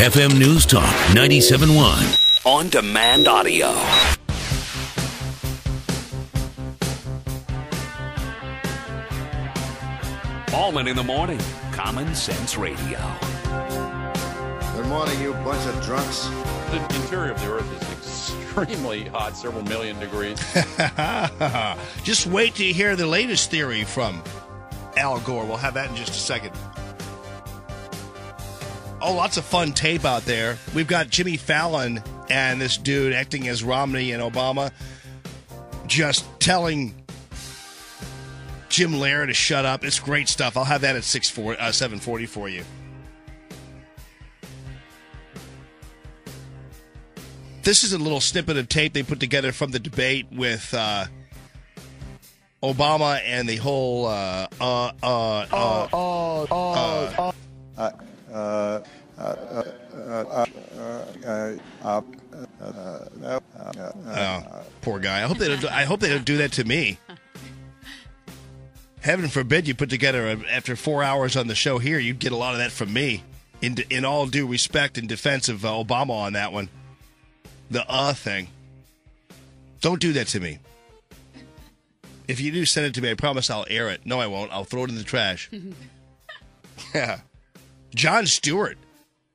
FM News Talk 97.1. On demand audio. Allman in the morning. Common Sense Radio. Good morning, you bunch of drunks. The interior of the Earth is extremely hot, several million degrees. Just wait till you hear the latest theory from Al Gore. We'll have that in just a second. Oh, lots of fun tape out there. We've got Jimmy Fallon and this dude acting as Romney and Obama just telling Jim Lehrer to shut up. It's great stuff. I'll have that at 7:40 for you. This is a little snippet of tape they put together from the debate with Obama and the whole poor guy. I hope they don't do that to me. Heaven forbid you put together after 4 hours on the show here, you'd get a lot of that from me. In all due respect and defense of Obama on that one. The thing. Don't do that to me. If you do send it to me, I promise I'll air it. No, I won't. I'll throw it in the trash. Yeah. Jon Stewart.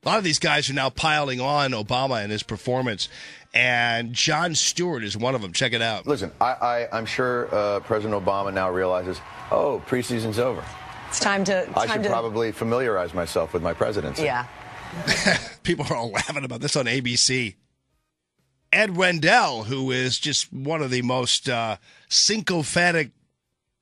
A lot of these guys are now piling on Obama and his performance. And Jon Stewart is one of them. Check it out. Listen, I'm sure President Obama now realizes, preseason's over. It's time to... I should probably familiarize myself with my presidency. Yeah. People are all laughing about this on ABC. Ed Rendell, who is just one of the most sycophantic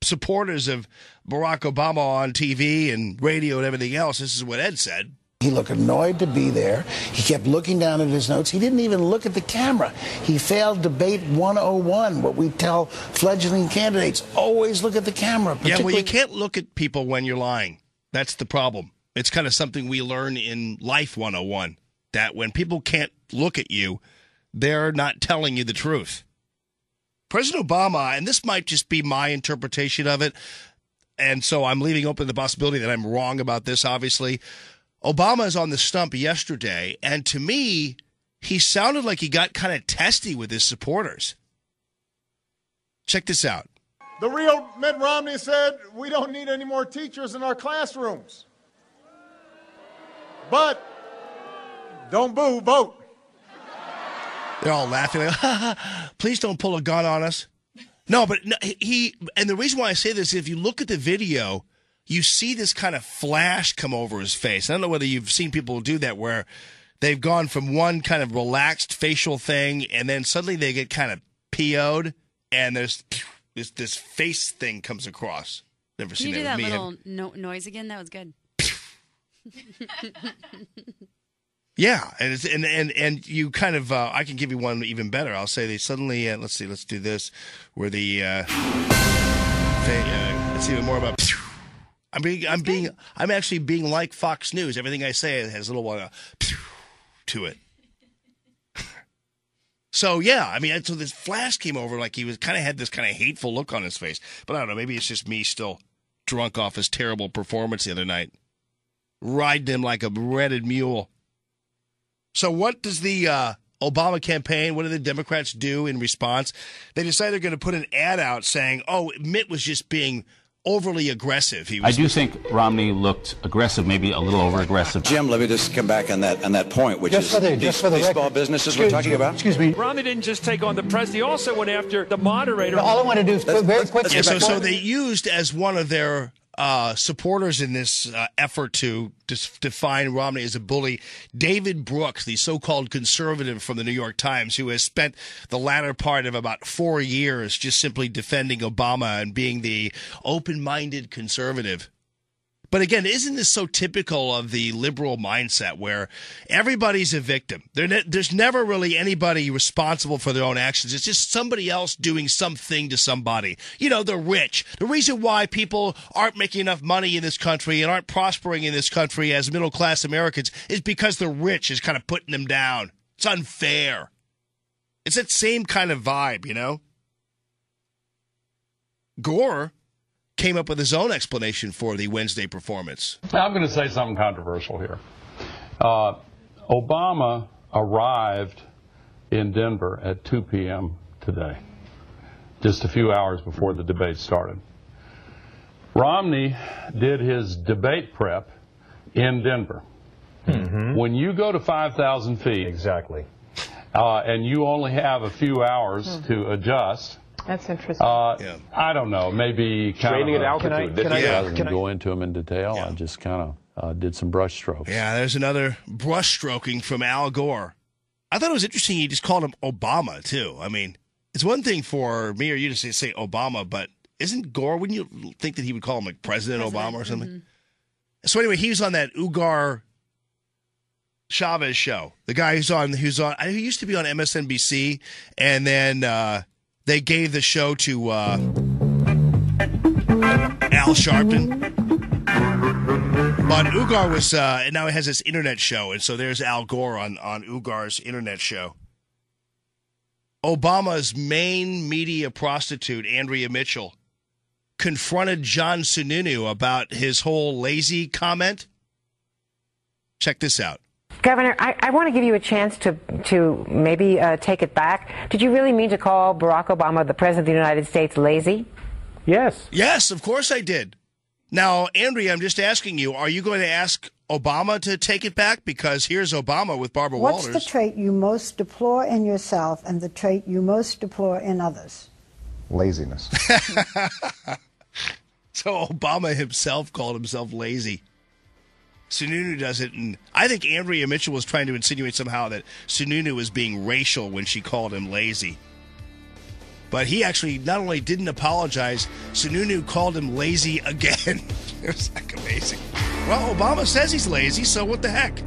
supporters of Barack Obama on TV and radio and everything else. This is what Ed said. He looked annoyed to be there. He kept looking down at his notes. He didn't even look at the camera. He failed debate 101, what we tell fledgling candidates. Always look at the camera. Yeah, well, you can't look at people when you're lying. That's the problem. It's kind of something we learn in Life 101, that when people can't look at you, they're not telling you the truth. President Obama, and this might just be my interpretation of it, and so I'm leaving open the possibility that I'm wrong about this, obviously. Obama is on the stump yesterday, and to me, he sounded like he got kind of testy with his supporters. Check this out. The real Mitt Romney said, we don't need any more teachers in our classrooms. But don't boo, vote. They're all laughing like, please don't pull a gun on us. No, but and the reason why I say this is if you look at the video, you see this kind of flash come over his face. I don't know whether you've seen people do that where they've gone from one kind of relaxed facial thing and then suddenly they get kind of PO'd and there's this face thing comes across. Never seen that with me. Can you do that little noise again? That was good. Yeah, and you kind of I can give you one even better. I'll say they suddenly let's do this where the let's see more about. I'm actually being like Fox News. Everything I say has a little to it. So yeah, I mean, so this flash came over like he was kind of had this kind of hateful look on his face. But I don't know, maybe it's just me still drunk off his terrible performance the other night, riding him like a rented mule. So what does the Obama campaign, what do the Democrats do in response? They decide they're going to put an ad out saying, Mitt was just being overly aggressive. I do think Romney looked aggressive, maybe a little over-aggressive. Jim, let me just come back on that point, which is these small businesses we're talking about. Excuse me. Romney didn't just take on the president. He also went after the moderator. All I want to do is very quickly. So they used as one of their supporters in this effort to define Romney as a bully, David Brooks, the so-called conservative from the New York Times, who has spent the latter part of about 4 years just simply defending Obama and being the open-minded conservative. But again, isn't this so typical of the liberal mindset where everybody's a victim? There's never really anybody responsible for their own actions. It's just somebody else doing something to somebody. You know, the rich. The reason why people aren't making enough money in this country and aren't prospering in this country as middle-class Americans is because the rich is kind of putting them down. It's unfair. It's that same kind of vibe, you know? Gore came up with his own explanation for the Wednesday performance. I'm going to say something controversial here. Obama arrived in Denver at 2 p.m. today, just a few hours before the debate started. Romney did his debate prep in Denver. Mm-hmm. When you go to 5,000 feet, exactly, and you only have a few hours to adjust. That's interesting. I don't know, maybe kind training of at altitude. Rather than go into them in detail, I just kind of did some brush strokes. Yeah, there's another brush stroking from Al Gore. I thought it was interesting he just called him Obama, too. I mean, it's one thing for me or you to say Obama, but isn't Gore, wouldn't you think that he would call him like President Obama or something? Mm-hmm. So anyway, he was on that Ugar Chavez show. The guy who used to be on MSNBC, and then they gave the show to Al Sharpton. But Ugar was, and now he has this internet show, and so there's Al Gore on Ugar's internet show. Obama's main media prostitute, Andrea Mitchell, confronted John Sununu about his whole lazy comment. Check this out. Governor, I want to give you a chance to maybe take it back. Did you really mean to call Barack Obama, the President of the United States, lazy? Yes. Yes, of course I did. Now, Andrea, I'm just asking you, are you going to ask Obama to take it back? Because here's Obama with Barbara Walters. What's the trait you most deplore in yourself and the trait you most deplore in others? Laziness. So Obama himself called himself lazy. Sununu does it, and I think Andrea Mitchell was trying to insinuate somehow that Sununu was being racial when she called him lazy. But he actually not only didn't apologize, Sununu called him lazy again. It was like amazing. Well, Obama says he's lazy, so what the heck?